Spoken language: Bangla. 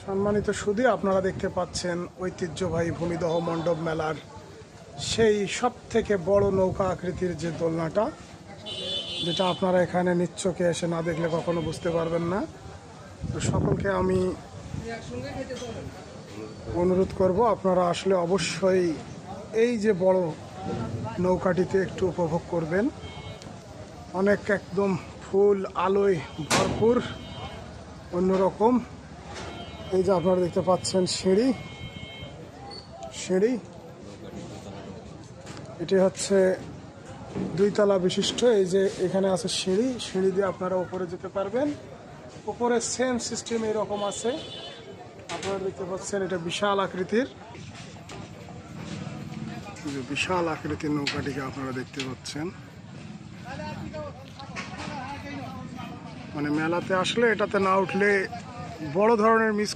সম্মানিত সুধী, আপনারা দেখতে পাচ্ছেন ঐতিহ্যবাহী ভূমিদহ মণ্ডপ মেলার সেই সব থেকে বড় নৌকা আকৃতির যে দোলনাটা, যেটা আপনারা এখানে নিচ্চকে এসে না দেখলে কখনো বুঝতে পারবেন না। তো সকলকে আমি অনুরোধ করব, আপনারা আসলে অবশ্যই এই যে বড় নৌকাটিতে একটু উপভোগ করবেন। অনেক একদম ফুল আলোয় ভরপুর, অন্যরকম। এই যে আপনারা দেখতে পাচ্ছেন সিঁড়ি, এটি হচ্ছে 2 তলা বিশিষ্ট। এই যে এখানে আছে সিঁড়ি দিয়ে আপনারা উপরে যেতে পারবেন। উপরে সেম সিস্টেম এরকম আছে, আপনারা দেখতে পাচ্ছেন। এটা বিশাল আকৃতির, বিশাল আকৃতির নৌকাটিকে আপনারা দেখতে পাচ্ছেন। মানে মেলাতে আসলে এটাতে না উঠলে বড় ধরনের মিস